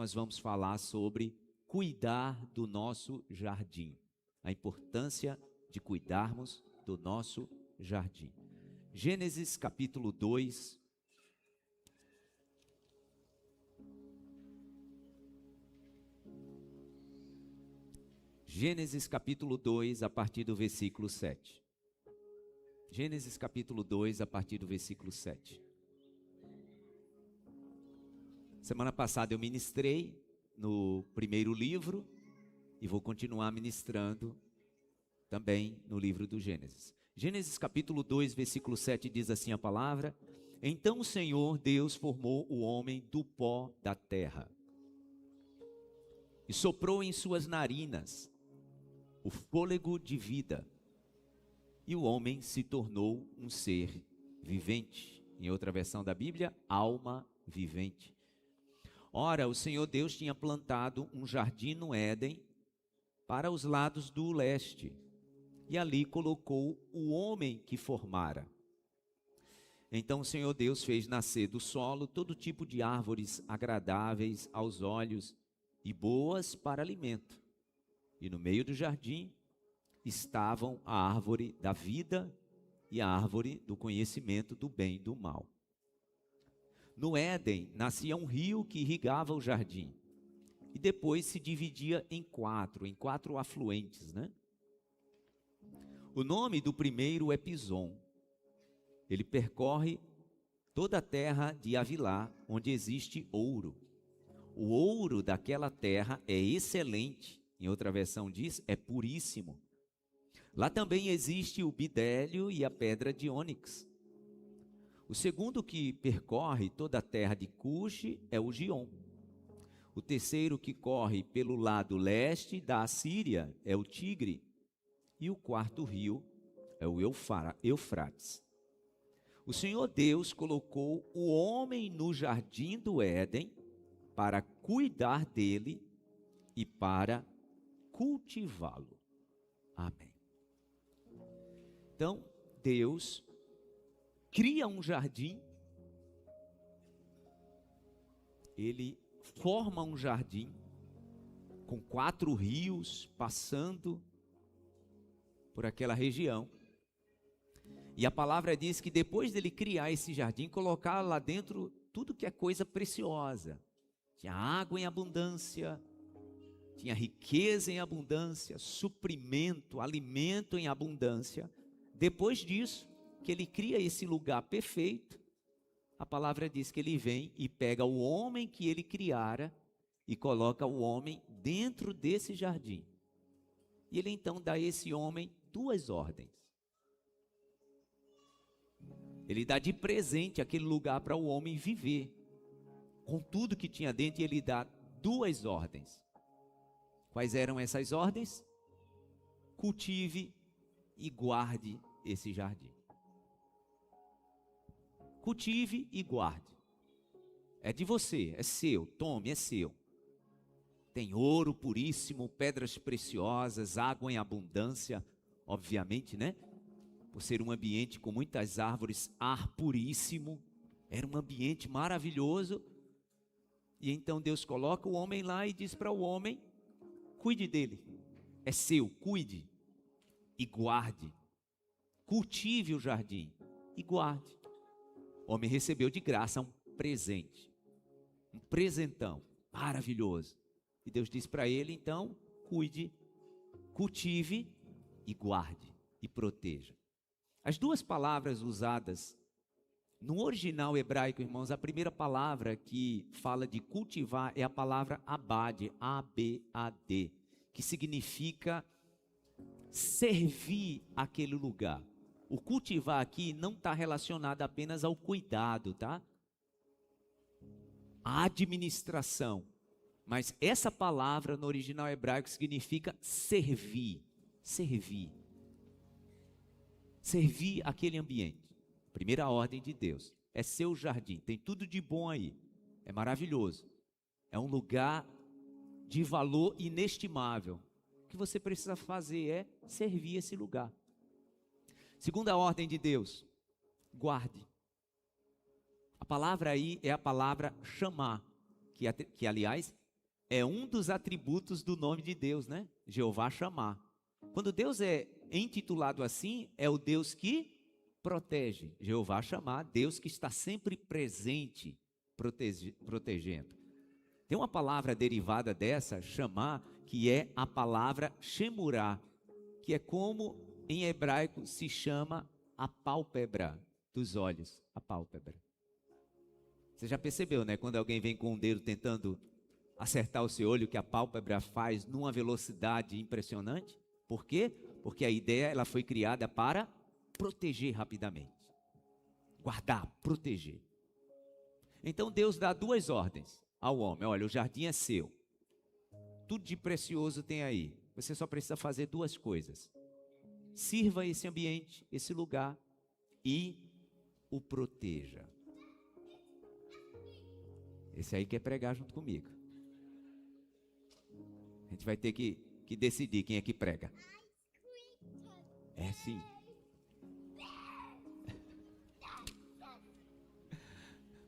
nós vamos falar sobre cuidar do nosso jardim. A importância de cuidarmos do nosso jardim. Gênesis capítulo 2. Gênesis capítulo 2, a partir do versículo 7. Gênesis capítulo 2, a partir do versículo 7. Semana passada eu ministrei no primeiro livro e vou continuar ministrando também no livro do Gênesis. Gênesis capítulo 2, versículo 7 diz assim a palavra: Então o Senhor Deus formou o homem do pó da terra e soprou em suas narinas o fôlego de vida, e o homem se tornou um ser vivente. Em outra versão da Bíblia, alma vivente. Ora, o Senhor Deus tinha plantado um jardim no Éden para os lados do leste, e ali colocou o homem que formara. Então o Senhor Deus fez nascer do solo todo tipo de árvores agradáveis aos olhos e boas para alimento. E no meio do jardim estavam a árvore da vida e a árvore do conhecimento do bem e do mal. No Éden nascia um rio que irrigava o jardim e depois se dividia em quatro afluentes, né? O nome do primeiro é Pison. Ele percorre toda a terra de Havilá, onde existe ouro. O ouro daquela terra é excelente. Em outra versão diz, é puríssimo. Lá também existe o bidélio e a pedra de ônix. O segundo que percorre toda a terra de Cuxi é o Gion. O terceiro que corre pelo lado leste da Assíria é o Tigre. E o quarto rio é o Eufrates. O Senhor Deus colocou o homem no jardim do Éden para cuidar dele e para cultivá-lo. Amém. Então, Deus cria um jardim, ele forma um jardim com 4 rios passando por aquela região. E a palavra diz que depois dele criar esse jardim, colocar lá dentro tudo que é coisa preciosa. Tinha água em abundância, tinha riqueza em abundância, suprimento, alimento em abundância. Depois disso, que ele cria esse lugar perfeito, a palavra diz que ele vem e pega o homem que ele criara e coloca o homem dentro desse jardim. E ele então dá a esse homem 2 ordens. Ele dá de presente aquele lugar para o homem viver. Com tudo que tinha dentro, ele dá 2 ordens. Quais eram essas ordens? Cultive e guarde esse jardim. Cultive e guarde. É de você, é seu, tome, é seu. Tem ouro puríssimo, pedras preciosas, água em abundância, obviamente, né? Por ser um ambiente com muitas árvores, ar puríssimo. Era um ambiente maravilhoso. E então Deus coloca o homem lá e diz para o homem: cuide dele, é seu, cuide e guarde. Cultive o jardim e guarde. O homem recebeu de graça um presente, um presentão maravilhoso. E Deus diz para ele, então, cuide, cultive e guarde e proteja. As 2 palavras usadas no original hebraico, irmãos, a primeira palavra que fala de cultivar é a palavra abad, A-B-A-D, que significa servir aquele lugar. O cultivar aqui não está relacionado apenas ao cuidado, tá? A administração. Mas essa palavra no original hebraico significa servir. Servir. Servir aquele ambiente. Primeira ordem de Deus. É seu jardim. Tem tudo de bom aí. É maravilhoso. É um lugar de valor inestimável. O que você precisa fazer é servir esse lugar. Segunda ordem de Deus, guarde. A palavra aí é a palavra chamar, que aliás é um dos atributos do nome de Deus, né? Jeová Shammah. Quando Deus é intitulado assim, é o Deus que protege. Jeová Shammah, Deus que está sempre presente, protegendo. Tem uma palavra derivada dessa, Shammah, que é a palavra Shemurah, que é como em hebraico se chama a pálpebra dos olhos, a pálpebra. Você já percebeu, né? Quando alguém vem com um dedo tentando acertar o seu olho, que a pálpebra faz numa velocidade impressionante? Por quê? Porque a ideia ela foi criada para proteger rapidamente. Guardar, proteger. Então Deus dá duas ordens ao homem. Olha, o jardim é seu. Tudo de precioso tem aí. Você só precisa fazer duas coisas. Sirva esse ambiente, esse lugar e o proteja. Esse aí quer pregar junto comigo. A gente vai ter que decidir quem é que prega. É sim.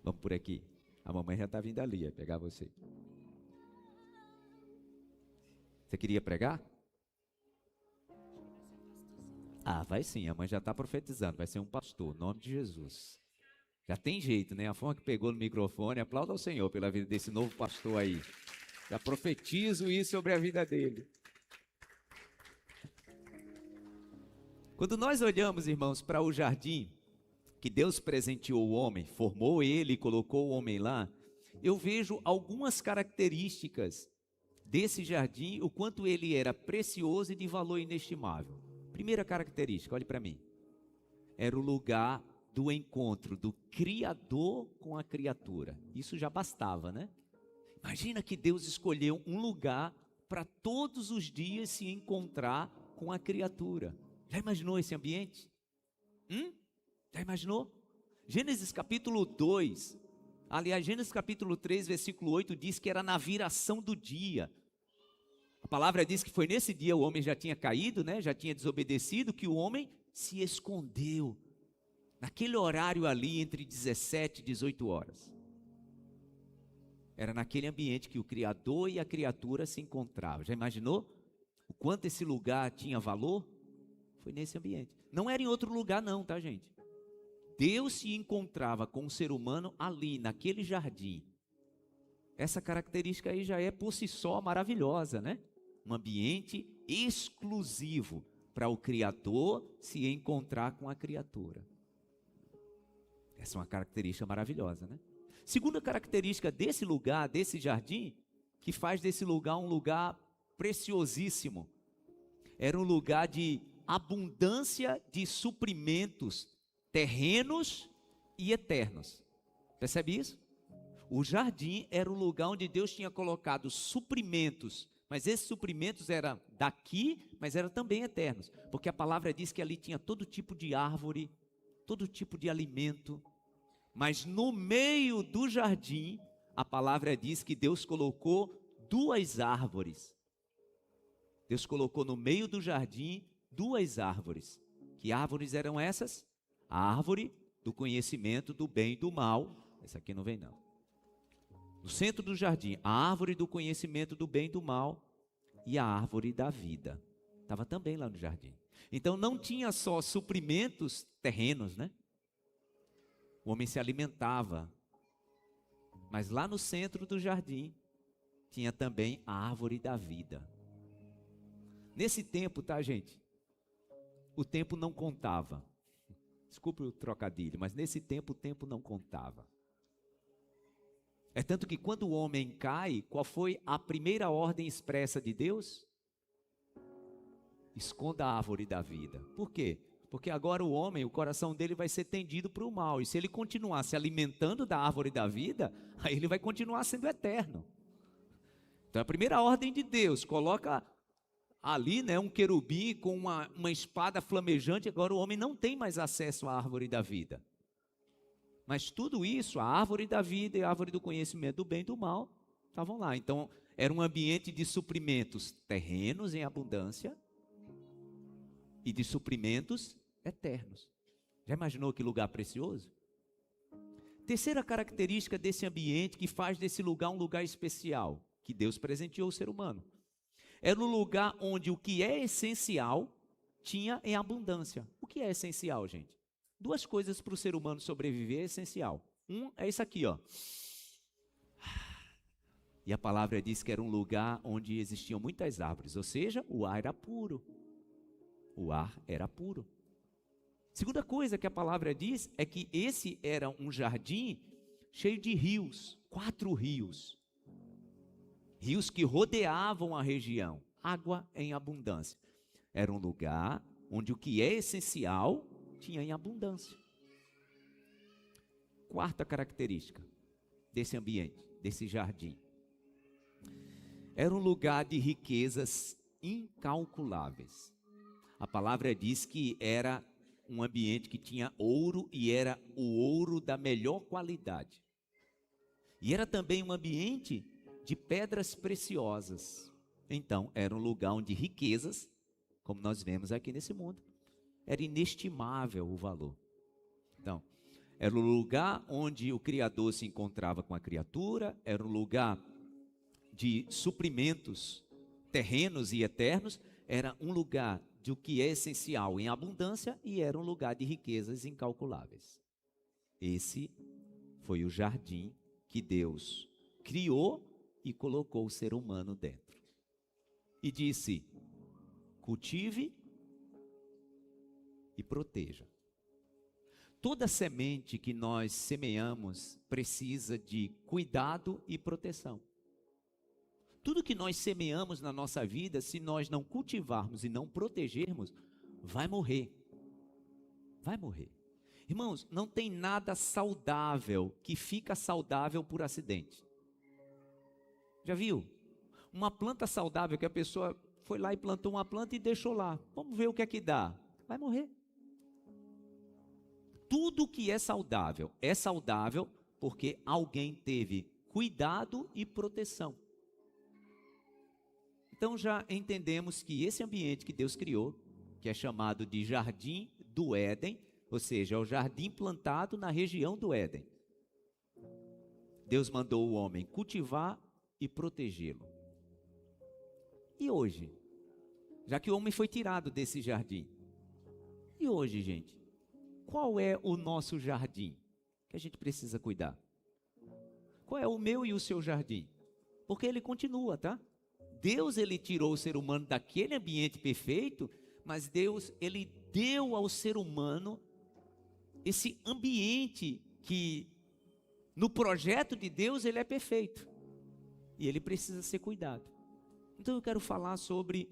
Vamos por aqui. A mamãe já está vindo ali, a pegar você. Você queria pregar? Ah, vai sim, a mãe já está profetizando, vai ser um pastor, em nome de Jesus. Já tem jeito, né? A forma que pegou no microfone, aplauda ao Senhor pela vida desse novo pastor aí. Já profetizo isso sobre a vida dele. Quando nós olhamos, irmãos, para o jardim que Deus presenteou o homem, formou ele e colocou o homem lá, eu vejo algumas características desse jardim, o quanto ele era precioso e de valor inestimável. Primeira característica, olhe para mim. Era o lugar do encontro do Criador com a criatura. Isso já bastava, né? Imagina que Deus escolheu um lugar para todos os dias se encontrar com a criatura. Já imaginou esse ambiente? Já imaginou? Gênesis capítulo 2, aliás, Gênesis capítulo 3, versículo 8, diz que era na viração do dia. A palavra diz que foi nesse dia o homem já tinha caído, né? Já tinha desobedecido, que o homem se escondeu. Naquele horário ali, entre 17 e 18 horas. Era naquele ambiente que o Criador e a criatura se encontravam. Já imaginou o quanto esse lugar tinha valor? Foi nesse ambiente. Não era em outro lugar não, tá, gente? Deus se encontrava com o ser humano ali, naquele jardim. Essa característica aí já é por si só maravilhosa, né? Um ambiente exclusivo para o Criador se encontrar com a criatura. Essa é uma característica maravilhosa, né? Segunda característica desse lugar, desse jardim, que faz desse lugar um lugar preciosíssimo. Era um lugar de abundância de suprimentos terrenos e eternos. Percebe isso? O jardim era um lugar onde Deus tinha colocado suprimentos, mas esses suprimentos eram daqui, mas eram também eternos, porque a palavra diz que ali tinha todo tipo de árvore, todo tipo de alimento, mas no meio do jardim, a palavra diz que Deus colocou duas árvores. Deus colocou no meio do jardim duas árvores. Que árvores eram essas? A árvore do conhecimento do bem e do mal. Essa aqui não vem não. No centro do jardim, a árvore do conhecimento do bem e do mal e a árvore da vida. Estava também lá no jardim. Então não tinha só suprimentos terrenos, né? O homem se alimentava. Mas lá no centro do jardim tinha também a árvore da vida. Nesse tempo, tá, gente? O tempo não contava. Desculpe o trocadilho, mas nesse tempo o tempo não contava. É tanto que quando o homem cai, qual foi a primeira ordem expressa de Deus? Esconda a árvore da vida. Por quê? Porque agora o homem, o coração dele vai ser tendido para o mal. E se ele continuar se alimentando da árvore da vida, aí ele vai continuar sendo eterno. Então a primeira ordem de Deus, coloca ali, né, um querubim com uma espada flamejante. Agora o homem não tem mais acesso à árvore da vida. Mas tudo isso, a árvore da vida e a árvore do conhecimento do bem e do mal, estavam lá. Então era um ambiente de suprimentos terrenos em abundância e de suprimentos eternos. Já imaginou que lugar precioso? Terceira característica desse ambiente que faz desse lugar um lugar especial, que Deus presenteou o ser humano. Era um lugar onde o que é essencial tinha em abundância. O que é essencial, gente? Duas coisas para o ser humano sobreviver é essencial. Um é isso aqui, ó. E a palavra diz que era um lugar onde existiam muitas árvores, ou seja, o ar era puro. O ar era puro. Segunda coisa que a palavra diz é que esse era um jardim cheio de rios, 4 rios. Rios que rodeavam a região, água em abundância. Era um lugar onde o que é essencial tinha em abundância. Quarta característica desse ambiente, desse jardim. Era um lugar de riquezas incalculáveis. A palavra diz que era um ambiente que tinha ouro e era o ouro da melhor qualidade. E era também um ambiente de pedras preciosas. Então, era um lugar onde riquezas, como nós vemos aqui nesse mundo, era inestimável o valor. Então, era um lugar onde o Criador se encontrava com a criatura, era um lugar de suprimentos terrenos e eternos, era um lugar de o que é essencial em abundância e era um lugar de riquezas incalculáveis. Esse foi o jardim que Deus criou e colocou o ser humano dentro. E disse: cultive e proteja. Toda semente que nós semeamos precisa de cuidado e proteção. Tudo que nós semeamos na nossa vida, se nós não cultivarmos e não protegermos, vai morrer. Vai morrer. Irmãos, não tem nada saudável que fica saudável por acidente. Já viu? Uma planta saudável que a pessoa foi lá e plantou uma planta e deixou lá. Vamos ver o que é que dá. Vai morrer. Tudo que é saudável porque alguém teve cuidado e proteção. Então já entendemos que esse ambiente que Deus criou, que é chamado de Jardim do Éden, ou seja, é o jardim plantado na região do Éden. Deus mandou o homem cultivar e protegê-lo. E hoje? Já que o homem foi tirado desse jardim. E hoje, gente? Qual é o nosso jardim que a gente precisa cuidar? Qual é o meu e o seu jardim? Porque ele continua, tá? Deus, ele tirou o ser humano daquele ambiente perfeito, mas Deus, ele deu ao ser humano esse ambiente que, no projeto de Deus, ele é perfeito. E ele precisa ser cuidado. Então eu quero falar sobre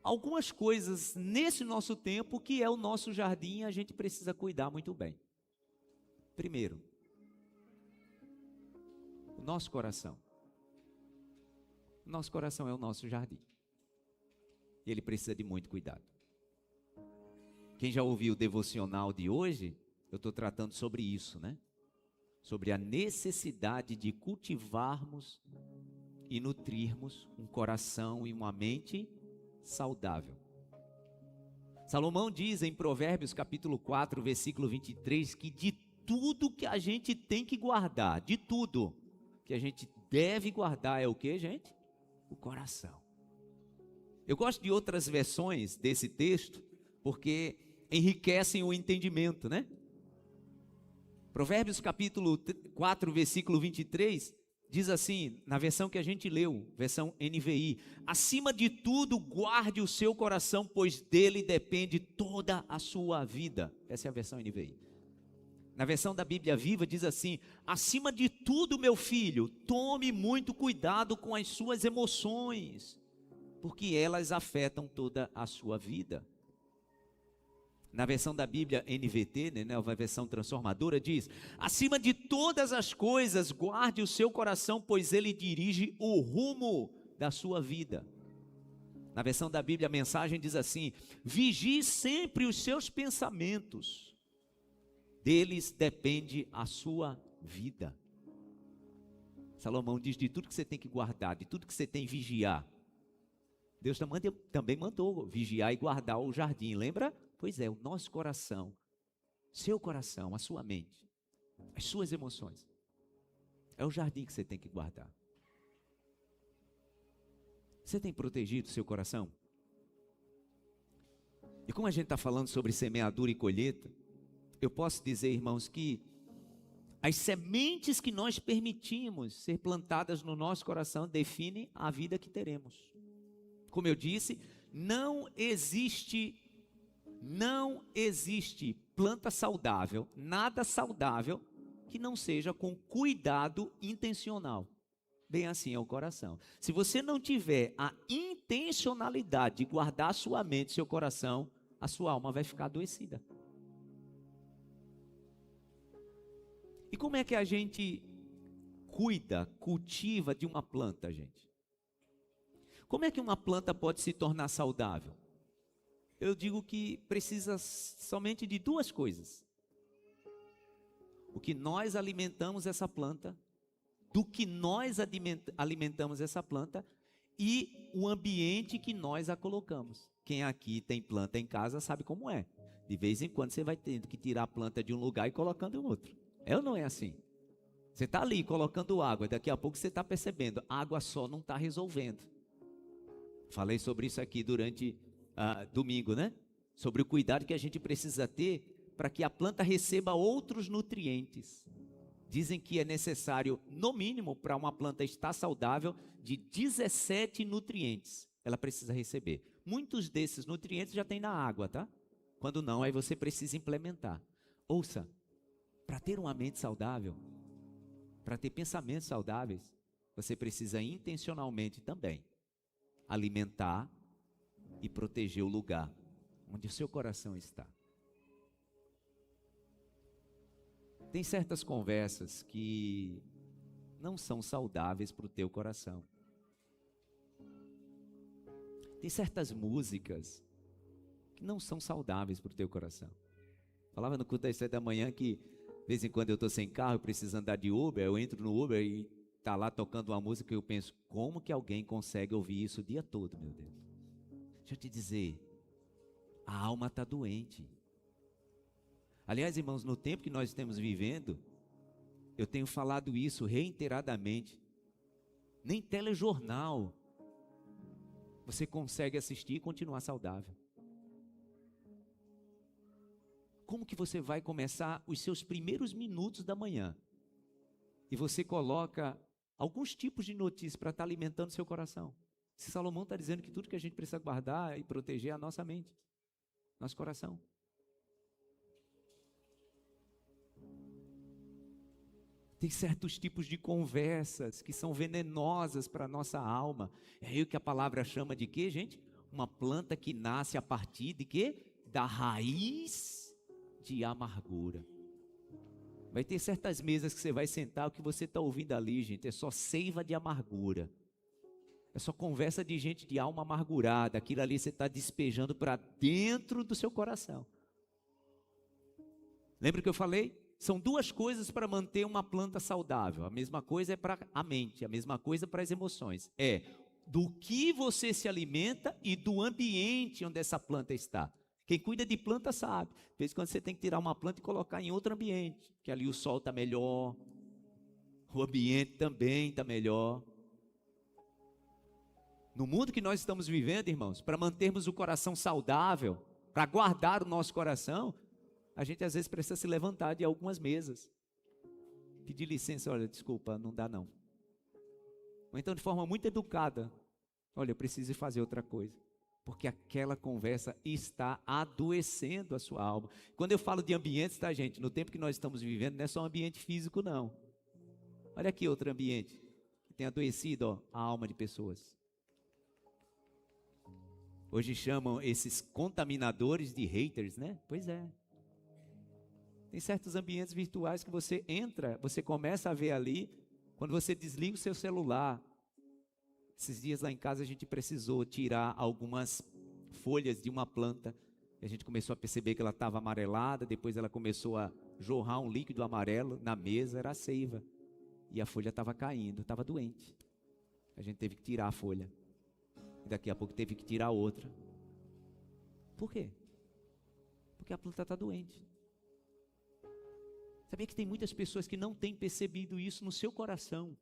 algumas coisas nesse nosso tempo que é o nosso jardim e a gente precisa cuidar muito bem. Primeiro, o nosso coração. O nosso coração é o nosso jardim. E ele precisa de muito cuidado. Quem já ouviu o devocional de hoje, eu estou tratando sobre isso, né? Sobre a necessidade de cultivarmos e nutrirmos um coração e uma mente saudável. Salomão diz em Provérbios capítulo 4, versículo 23, que de tudo que a gente tem que guardar, de tudo que a gente deve guardar é o que, gente? O coração. Eu gosto de outras versões desse texto, porque enriquecem o entendimento, né? Provérbios capítulo 4, versículo 23, diz assim, na versão que a gente leu, versão NVI: acima de tudo, guarde o seu coração, pois dele depende toda a sua vida. Essa é a versão NVI. Na versão da Bíblia Viva diz assim: acima de tudo, meu filho, tome muito cuidado com as suas emoções, porque elas afetam toda a sua vida. Na versão da Bíblia NVT, né, nova versão transformadora, diz: acima de todas as coisas, guarde o seu coração, pois ele dirige o rumo da sua vida. Na versão da Bíblia Mensagem diz assim: vigie sempre os seus pensamentos, deles depende a sua vida. Salomão diz: de tudo que você tem que guardar, de tudo que você tem que vigiar. Deus também mandou vigiar e guardar o jardim, lembra? Pois é, o nosso coração, seu coração, a sua mente, as suas emoções. É o jardim que você tem que guardar. Você tem protegido o seu coração? E como a gente está falando sobre semeadura e colheita, eu posso dizer, irmãos, que as sementes que nós permitimos ser plantadas no nosso coração definem a vida que teremos. Como eu disse, não existe planta saudável, nada saudável que não seja com cuidado intencional. Bem assim é o coração. Se você não tiver a intencionalidade de guardar a sua mente, seu coração, a sua alma vai ficar adoecida. E como é que a gente cuida, cultiva de uma planta, gente? Como é que uma planta pode se tornar saudável? Eu digo que precisa somente de duas coisas. O que nós alimentamos essa planta, do que nós alimentamos essa planta e o ambiente que nós a colocamos. Quem aqui tem planta em casa sabe como é. De vez em quando você vai tendo que tirar a planta de um lugar e colocando em outro. É ou não é assim? Você está ali colocando água, daqui a pouco você está percebendo, água só não está resolvendo. Falei sobre isso aqui durante domingo, né? Sobre o cuidado que a gente precisa ter para que a planta receba outros nutrientes. Dizem que é necessário, no mínimo, para uma planta estar saudável, de 17 nutrientes. Ela precisa receber. Muitos desses nutrientes já tem na água, tá? Quando não, aí você precisa implementar. Ouça, para ter uma mente saudável, para ter pensamentos saudáveis, você precisa intencionalmente também alimentar e proteger o lugar onde o seu coração está. Tem certas conversas que não são saudáveis para o teu coração. Tem certas músicas que não são saudáveis para o teu coração. Falava no culto das 7 da manhã que, de vez em quando eu estou sem carro, eu preciso andar de Uber, eu entro no Uber e está lá tocando uma música e eu penso, como que alguém consegue ouvir isso o dia todo, meu Deus? Deixa eu te dizer, a alma está doente. Aliás, irmãos, no tempo que nós estamos vivendo, eu tenho falado isso reiteradamente. Nem telejornal você consegue assistir e continuar saudável. Como que você vai começar os seus primeiros minutos da manhã e você coloca alguns tipos de notícias para estar alimentando seu coração? Se Salomão está dizendo que tudo que a gente precisa guardar e proteger é a nossa mente, nosso coração. Tem certos tipos de conversas que são venenosas para a nossa alma. É aí o que a palavra chama de quê, gente? Uma planta que nasce a partir de quê? Da raiz de amargura. Vai ter certas mesas que você vai sentar, o que você está ouvindo ali, gente, é só seiva de amargura. É só conversa de gente de alma amargurada. Aquilo ali você está despejando para dentro do seu coração. Lembra que eu falei? São duas coisas para manter uma planta saudável. A mesma coisa é para a mente, a mesma coisa para as emoções. É do que você se alimenta e do ambiente onde essa planta está. Quem cuida de planta sabe. De vez em quando você tem que tirar uma planta e colocar em outro ambiente, que ali o sol está melhor, o ambiente também está melhor. No mundo que nós estamos vivendo, irmãos, para mantermos o coração saudável, para guardar o nosso coração, a gente às vezes precisa se levantar de algumas mesas, pedir licença, olha, desculpa, não dá não. Ou então de forma muito educada, olha, eu preciso fazer outra coisa, porque aquela conversa está adoecendo a sua alma. Quando eu falo de ambientes, tá, gente, no tempo que nós estamos vivendo, não é só um ambiente físico não. Olha aqui outro ambiente que tem adoecido, ó, a alma de pessoas. Hoje chamam esses contaminadores de haters, né? Pois é. Tem certos ambientes virtuais que você entra, você começa a ver ali, quando você desliga o seu celular. Esses dias lá em casa a gente precisou tirar algumas folhas de uma planta. A gente começou a perceber que ela estava amarelada, depois ela começou a jorrar um líquido amarelo na mesa, era a seiva. E a folha estava caindo, estava doente. A gente teve que tirar a folha. E daqui a pouco teve que tirar outra. Por quê? Porque a planta está doente. Sabia que tem muitas pessoas que não têm percebido isso no seu coração.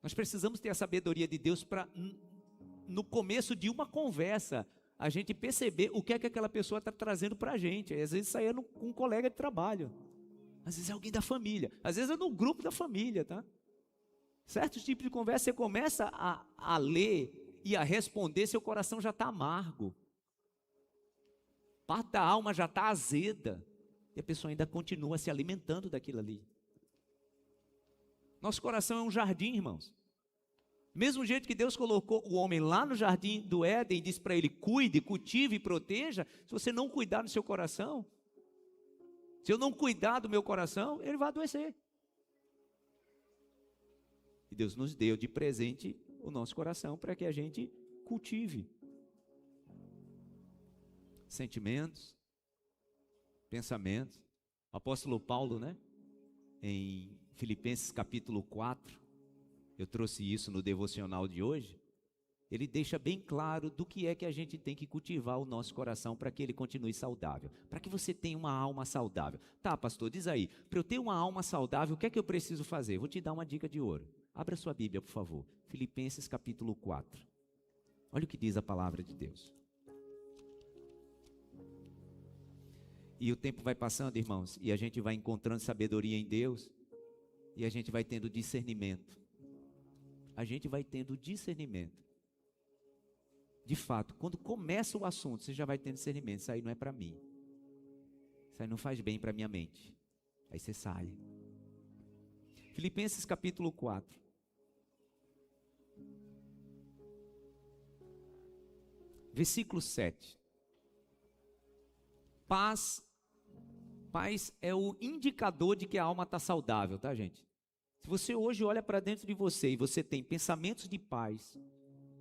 Nós precisamos ter a sabedoria de Deus para, no começo de uma conversa, a gente perceber o que é que aquela pessoa está trazendo para a gente. Às vezes saia com um colega de trabalho, às vezes é alguém da família, às vezes é no grupo da família, tá? Certos tipos de conversa, você começa a ler e a responder, seu coração já está amargo, parte da alma já está azeda, e a pessoa ainda continua se alimentando daquilo ali. Nosso coração é um jardim, irmãos. Mesmo jeito que Deus colocou o homem lá no jardim do Éden e disse para ele: cuide, cultive e proteja. Se você não cuidar do seu coração, se eu não cuidar do meu coração, ele vai adoecer. E Deus nos deu de presente o nosso coração para que a gente cultive sentimentos, pensamentos. O apóstolo Paulo, né, em Filipenses capítulo 4, eu trouxe isso no devocional de hoje, ele deixa bem claro do que é que a gente tem que cultivar o nosso coração para que ele continue saudável, para que você tenha uma alma saudável. Tá, pastor, diz aí, para eu ter uma alma saudável, o que é que eu preciso fazer? Vou te dar uma dica de ouro. Abra sua Bíblia, por favor. Filipenses capítulo 4. Olha o que diz a palavra de Deus. E o tempo vai passando, irmãos, e a gente vai encontrando sabedoria em Deus, e a gente vai tendo discernimento. A gente vai tendo discernimento. De fato, quando começa o assunto, você já vai tendo discernimento. Isso aí não é para mim. Isso aí não faz bem para minha mente. Aí você sai. Filipenses capítulo 4. Versículo 7. Paz é o indicador de que a alma está saudável, tá, gente? Se você hoje olha para dentro de você e você tem pensamentos de paz,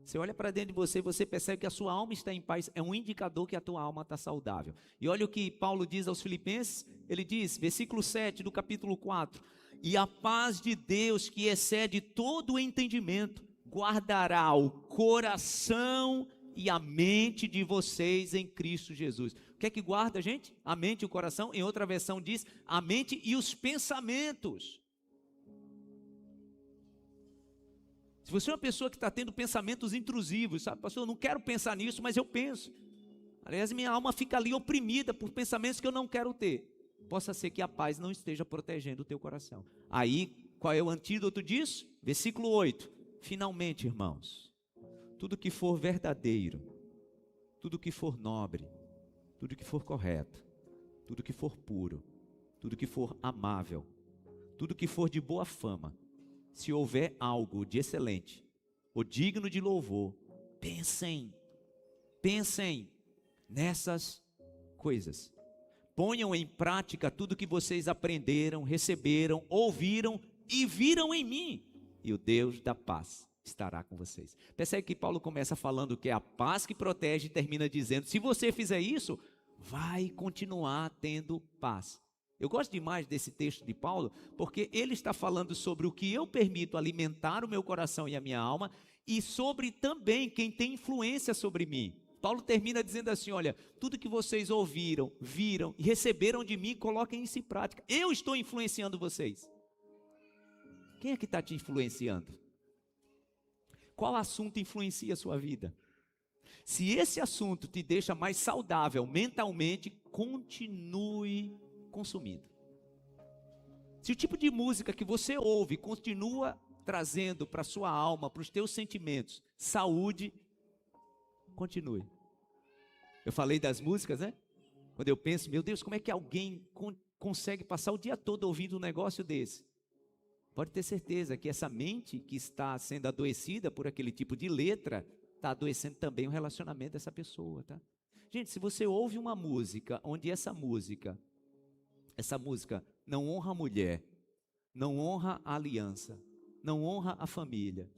você olha para dentro de você e você percebe que a sua alma está em paz, é um indicador que a tua alma está saudável. E olha o que Paulo diz aos Filipenses, ele diz, versículo 7 do capítulo 4, e a paz de Deus que excede todo o entendimento, guardará o coração e a mente de vocês em Cristo Jesus. O que é que guarda, gente? A mente e o coração. Em outra versão diz, a mente e os pensamentos. Se você é uma pessoa que está tendo pensamentos intrusivos, sabe, pastor, eu não quero pensar nisso, mas eu penso. Aliás, minha alma fica ali oprimida por pensamentos que eu não quero ter. Possa ser que a paz não esteja protegendo o teu coração. Aí, qual é o antídoto disso? Versículo 8. Finalmente, irmãos, tudo que for verdadeiro, tudo que for nobre, tudo que for correto, tudo que for puro, tudo que for amável, tudo que for de boa fama, se houver algo de excelente ou digno de louvor, pensem nessas coisas. Ponham em prática tudo que vocês aprenderam, receberam, ouviram e viram em mim, e o Deus da paz estará com vocês. Percebe que Paulo começa falando que é a paz que protege e termina dizendo, se você fizer isso, vai continuar tendo paz. Eu gosto demais desse texto de Paulo, porque ele está falando sobre o que eu permito alimentar o meu coração e a minha alma, e sobre também quem tem influência sobre mim. Paulo termina dizendo assim, olha, tudo que vocês ouviram, viram e receberam de mim, coloquem isso em prática. Eu estou influenciando vocês. Quem é que está te influenciando? Qual assunto influencia a sua vida? Se esse assunto te deixa mais saudável mentalmente, continue consumindo. Se o tipo de música que você ouve continua trazendo para a sua alma, para os teus sentimentos, saúde, continue. Eu falei das músicas, né? Quando eu penso, meu Deus, como é que alguém consegue passar o dia todo ouvindo um negócio desse? Pode ter certeza que essa mente que está sendo adoecida por aquele tipo de letra, está adoecendo também o relacionamento dessa pessoa, tá? Gente, se você ouve uma música, onde essa música não honra a mulher, não honra a aliança, não honra a família,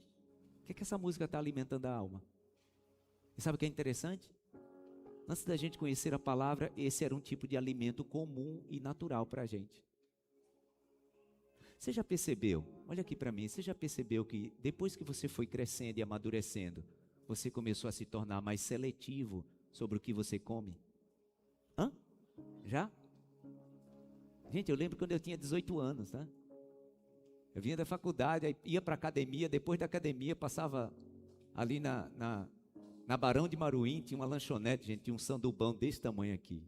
o que é que essa música está alimentando a alma? E sabe o que é interessante? Antes da gente conhecer a palavra, esse era um tipo de alimento comum e natural para a gente. Você já percebeu, olha aqui para mim, você já percebeu que depois que você foi crescendo e amadurecendo, você começou a se tornar mais seletivo sobre o que você come? Hã? Já? Gente, eu lembro quando eu tinha 18 anos, tá? Eu vinha da faculdade, aí ia para a academia, depois da academia passava ali na Barão de Maruim, tinha uma lanchonete, gente, tinha um sandubão desse tamanho aqui.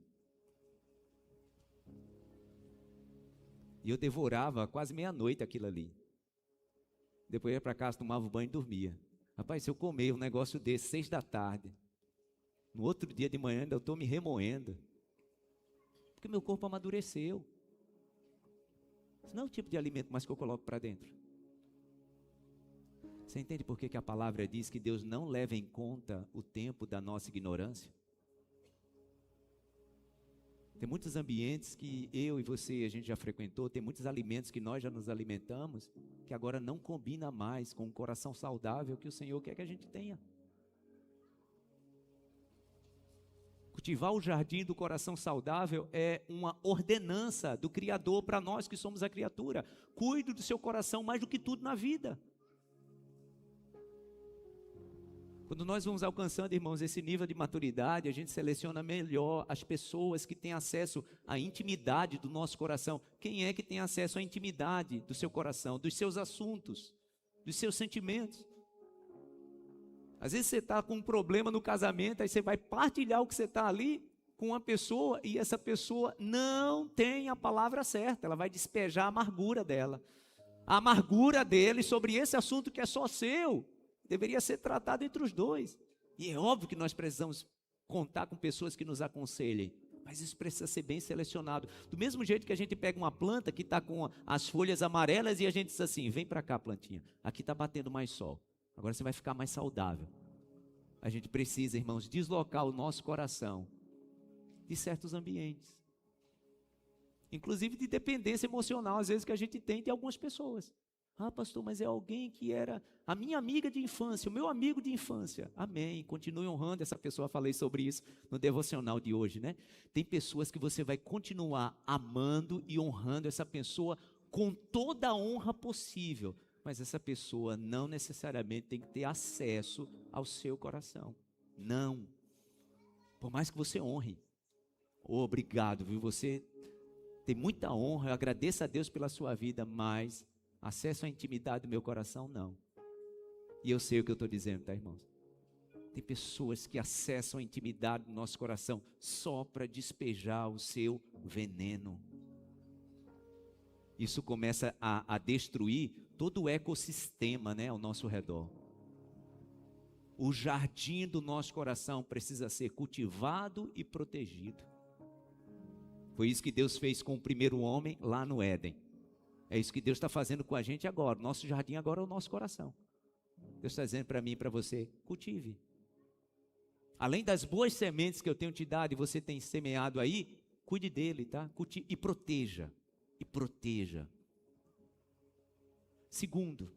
E eu devorava quase meia-noite aquilo ali. Depois ia para casa, tomava banho e dormia. Rapaz, se eu comer um negócio desse, 6 da tarde, no outro dia de manhã ainda eu estou me remoendo. Porque meu corpo amadureceu. Esse não é o tipo de alimento mais que eu coloco para dentro. Você entende por que a palavra diz que Deus não leva em conta o tempo da nossa ignorância? Tem muitos ambientes que eu e você, a gente já frequentou, tem muitos alimentos que nós já nos alimentamos, que agora não combina mais com o coração saudável que o Senhor quer que a gente tenha. Cultivar o jardim do coração saudável é uma ordenança do Criador para nós que somos a criatura. Cuide do seu coração mais do que tudo na vida. Quando nós vamos alcançando, irmãos, esse nível de maturidade, a gente seleciona melhor as pessoas que têm acesso à intimidade do nosso coração. Quem é que tem acesso à intimidade do seu coração, dos seus assuntos, dos seus sentimentos? Às vezes você está com um problema no casamento, aí você vai partilhar o que você está ali com uma pessoa e essa pessoa não tem a palavra certa, ela vai despejar a amargura dela. A amargura dele sobre esse assunto que é só seu, deveria ser tratado entre os dois. E é óbvio que nós precisamos contar com pessoas que nos aconselhem, mas isso precisa ser bem selecionado. Do mesmo jeito que a gente pega uma planta que está com as folhas amarelas e a gente diz assim, vem para cá plantinha, aqui está batendo mais sol. Agora você vai ficar mais saudável. A gente precisa, irmãos, deslocar o nosso coração de certos ambientes. Inclusive de dependência emocional, às vezes, que a gente tem de algumas pessoas. Ah, pastor, mas é alguém que era a minha amiga de infância, o meu amigo de infância. Amém. Continue honrando essa pessoa. Falei sobre isso no devocional de hoje, né? Tem pessoas que você vai continuar amando e honrando essa pessoa com toda a honra possível. Mas essa pessoa não necessariamente tem que ter acesso ao seu coração. Não. Por mais que você honre. Obrigado, viu? Você tem muita honra, eu agradeço a Deus pela sua vida, mas acesso à intimidade do meu coração, não. E eu sei o que eu estou dizendo, tá, irmãos? Tem pessoas que acessam a intimidade do nosso coração só para despejar o seu veneno. Isso começa a destruir todo o ecossistema, né, ao nosso redor. O jardim do nosso coração precisa ser cultivado e protegido. Foi isso que Deus fez com o primeiro homem lá no Éden. É isso que Deus está fazendo com a gente agora. Nosso jardim agora é o nosso coração. Deus está dizendo para mim e para você, cultive. Além das boas sementes que eu tenho te dado e você tem semeado aí, cuide dele, tá? Cultive e proteja. E proteja. Segunda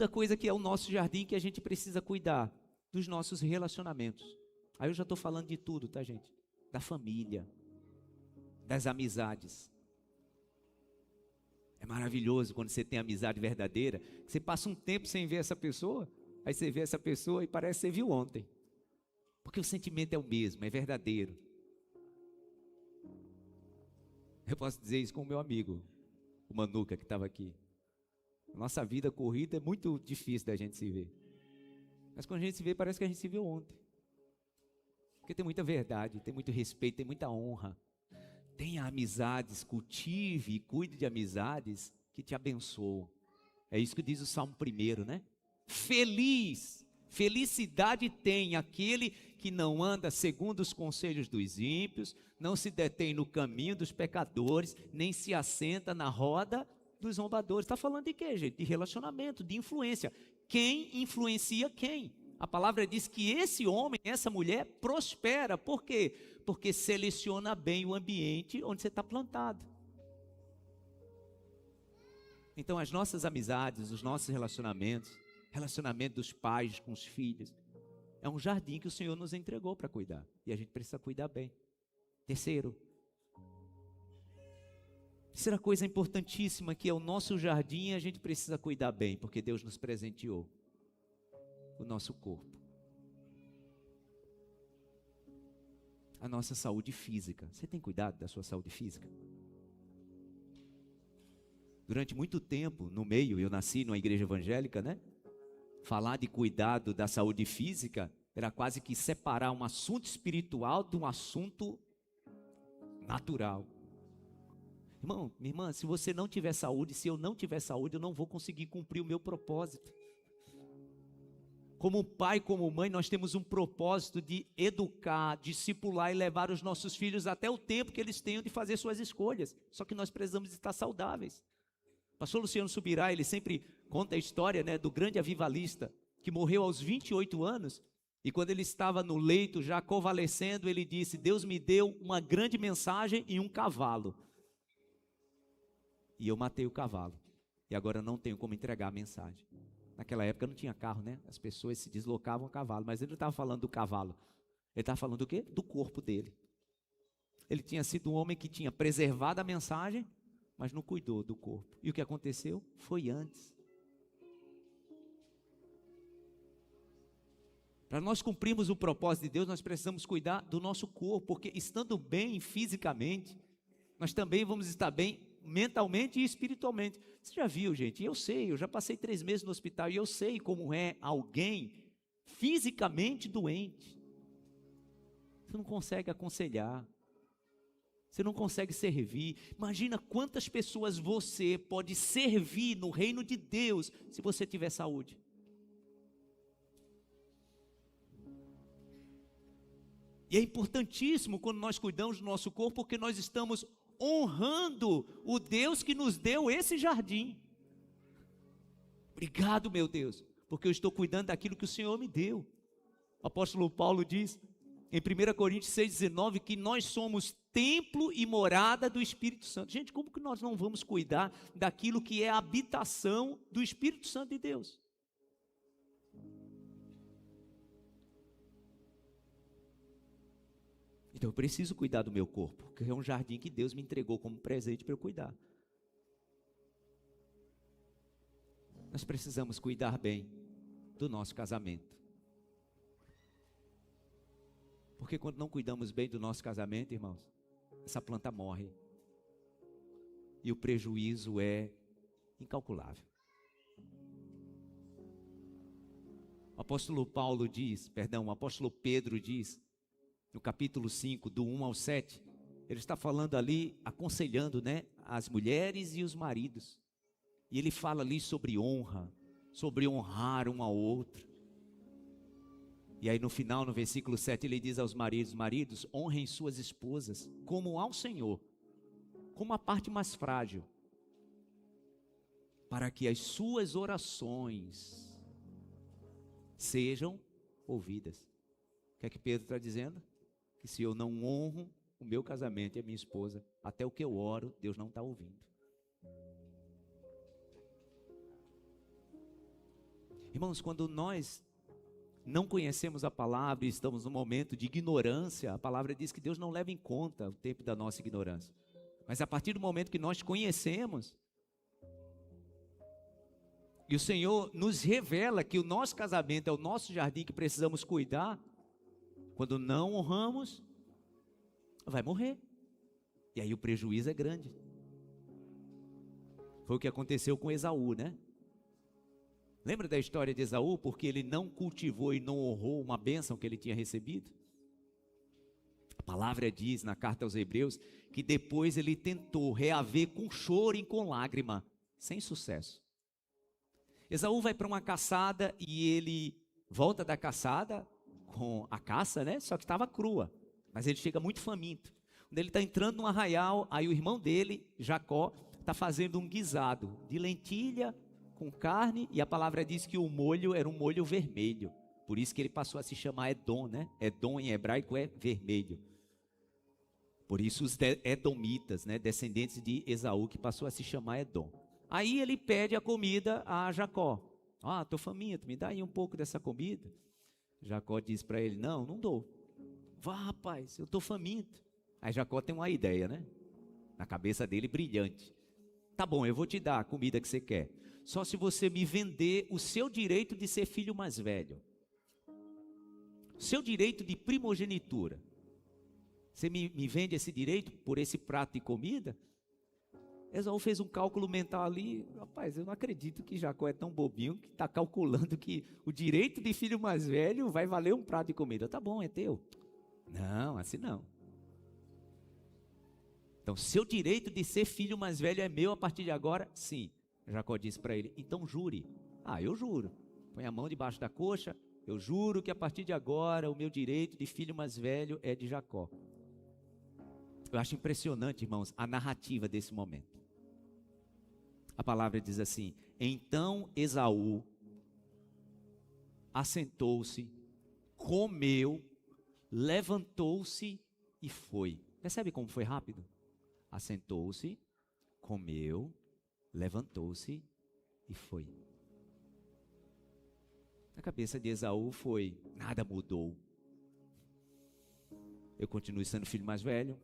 coisa que é o nosso jardim que a gente precisa cuidar, dos nossos relacionamentos. Aí eu já estou falando de tudo, tá, gente? Da família, das amizades. É maravilhoso quando você tem amizade verdadeira, que você passa um tempo sem ver essa pessoa, aí você vê essa pessoa e parece que você viu ontem. Porque o sentimento é o mesmo, é verdadeiro. Eu posso dizer isso com o meu amigo, o Manuca, que estava aqui. Nossa vida corrida é muito difícil da gente se ver. Mas quando a gente se vê, parece que a gente se viu ontem. Porque tem muita verdade, tem muito respeito, tem muita honra. Tenha amizades, cultive e cuide de amizades que te abençoam. É isso que diz o Salmo 1, né? Felicidade tem aquele que não anda segundo os conselhos dos ímpios, não se detém no caminho dos pecadores, nem se assenta na roda dos zombadores. Está falando de quê, gente? De relacionamento, de influência. Quem influencia quem? A palavra diz que esse homem, essa mulher, prospera. Por quê? Porque seleciona bem o ambiente onde você está plantado. Então as nossas amizades, os nossos relacionamentos, relacionamento dos pais com os filhos, é um jardim que o Senhor nos entregou para cuidar. E a gente precisa cuidar bem. Terceira coisa importantíssima que é o nosso jardim, a gente precisa cuidar bem, porque Deus nos presenteou o nosso corpo. A nossa saúde física. Você tem cuidado da sua saúde física? Durante muito tempo, no meio, eu nasci numa igreja evangélica, né? Falar de cuidado da saúde física era quase que separar um assunto espiritual de um assunto natural. Irmão, minha irmã, se você não tiver saúde, se eu não tiver saúde, eu não vou conseguir cumprir o meu propósito. Como pai, como mãe, nós temos um propósito de educar, discipular e levar os nossos filhos até o tempo que eles tenham de fazer suas escolhas. Só que nós precisamos estar saudáveis. Pastor Luciano Subirá, ele sempre conta a história, né, do grande avivalista, que morreu aos 28 anos, e quando ele estava no leito, já convalescendo, ele disse: Deus me deu uma grande mensagem e um cavalo. E eu matei o cavalo, e agora não tenho como entregar a mensagem. Naquela época não tinha carro, né? As pessoas se deslocavam a cavalo, mas ele não estava falando do cavalo. Ele estava falando do quê? Do corpo dele. Ele tinha sido um homem que tinha preservado a mensagem, mas não cuidou do corpo. E o que aconteceu? Foi antes. Para nós cumprirmos o propósito de Deus, nós precisamos cuidar do nosso corpo, porque estando bem fisicamente, nós também vamos estar bem mentalmente e espiritualmente. Você já viu, gente? Eu sei, eu já passei 3 meses no hospital e eu sei como é alguém fisicamente doente. Você não consegue aconselhar, você não consegue servir. Imagina quantas pessoas você pode servir no reino de Deus se você tiver saúde. E é importantíssimo quando nós cuidamos do nosso corpo, porque nós estamos honrando o Deus que nos deu esse jardim. Obrigado, meu Deus, porque eu estou cuidando daquilo que o Senhor me deu. O apóstolo Paulo diz em 1 Coríntios 6,19 que nós somos templo e morada do Espírito Santo. Gente, como que nós não vamos cuidar daquilo que é a habitação do Espírito Santo de Deus? Então eu preciso cuidar do meu corpo, porque é um jardim que Deus me entregou como presente para eu cuidar. Nós precisamos cuidar bem do nosso casamento. Porque quando não cuidamos bem do nosso casamento, irmãos, essa planta morre. E o prejuízo é incalculável. O apóstolo Pedro diz, no capítulo 5, do 1 ao 7, ele está falando ali, aconselhando, né, as mulheres e os maridos. E ele fala ali sobre honra, sobre honrar um ao outro. E aí no final, no versículo 7, ele diz aos maridos: maridos, honrem suas esposas como ao Senhor, como a parte mais frágil, para que as suas orações sejam ouvidas. O que é que Pedro está dizendo? Que se eu não honro o meu casamento e a minha esposa, até o que eu oro, Deus não está ouvindo. Irmãos, quando nós não conhecemos a palavra e estamos num momento de ignorância, a palavra diz que Deus não leva em conta o tempo da nossa ignorância. Mas a partir do momento que nós conhecemos, e o Senhor nos revela que o nosso casamento é o nosso jardim que precisamos cuidar, quando não honramos, vai morrer. E aí o prejuízo é grande. Foi o que aconteceu com Esaú, né? Lembra da história de Esaú? Porque ele não cultivou e não honrou uma bênção que ele tinha recebido. A palavra diz na carta aos Hebreus que depois ele tentou reaver com choro e com lágrima, sem sucesso. Esaú vai para uma caçada e ele volta da caçada com a caça, né? Só que estava crua, mas ele chega muito faminto. Quando ele está entrando no arraial, aí o irmão dele, Jacó, está fazendo um guisado de lentilha com carne, e a palavra diz que o molho era um molho vermelho. Por isso que ele passou a se chamar Edom, né? Edom em hebraico é vermelho. Por isso os edomitas, né? Descendentes de Esaú, que passou a se chamar Edom. Aí ele pede a comida a Jacó. Estou faminto, me dá aí um pouco dessa comida. Jacó diz para ele: não dou. Vá, rapaz, eu estou faminto. Aí Jacó tem uma ideia, né? Na cabeça dele, brilhante. Tá bom, eu vou te dar a comida que você quer. Só se você me vender o seu direito de ser filho mais velho. Seu direito de primogenitura. Você me vende esse direito por esse prato de comida? Esaú fez um cálculo mental ali. Rapaz, eu não acredito que Jacó é tão bobinho que está calculando que o direito de filho mais velho vai valer um prato de comida. Tá bom, é teu. Não, assim não. Então, seu direito de ser filho mais velho é meu a partir de agora? Sim. Jacó disse para ele, então jure. Eu juro. Põe a mão debaixo da coxa. Eu juro que a partir de agora o meu direito de filho mais velho é de Jacó. Eu acho impressionante, irmãos, a narrativa desse momento. A palavra diz assim, então Esaú assentou-se, comeu, levantou-se e foi. Percebe como foi rápido? Assentou-se, comeu, levantou-se e foi. Na cabeça de Esaú foi, nada mudou. Eu continuo sendo filho mais velho.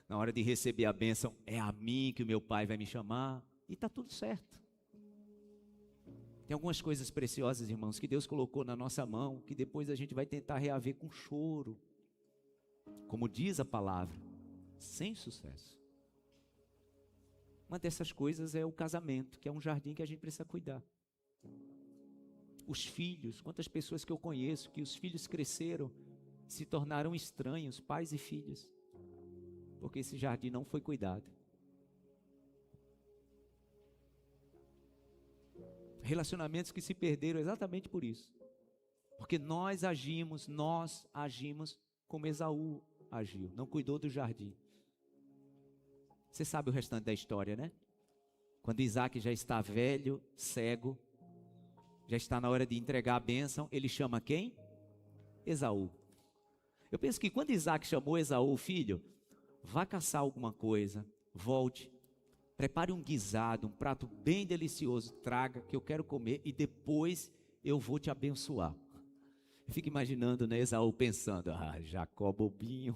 Na hora de receber a bênção, é a mim que o meu pai vai me chamar. E está tudo certo. Tem algumas coisas preciosas, irmãos, que Deus colocou na nossa mão, que depois a gente vai tentar reaver com choro. Como diz a palavra, sem sucesso. Uma dessas coisas é o casamento, que é um jardim que a gente precisa cuidar. Os filhos, quantas pessoas que eu conheço, que os filhos cresceram, se tornaram estranhos, pais e filhos, porque esse jardim não foi cuidado. Relacionamentos que se perderam exatamente por isso, porque nós agimos como Esaú agiu, não cuidou do jardim. Você sabe o restante da história, né? Quando Isaac já está velho, cego, já está na hora de entregar a bênção, ele chama quem? Esaú. Eu penso que quando Isaac chamou Esaú, filho, vá caçar alguma coisa, volte, prepare um guisado, um prato bem delicioso, traga que eu quero comer e depois eu vou te abençoar. Eu fico imaginando, né, Esaú pensando, Jacó bobinho,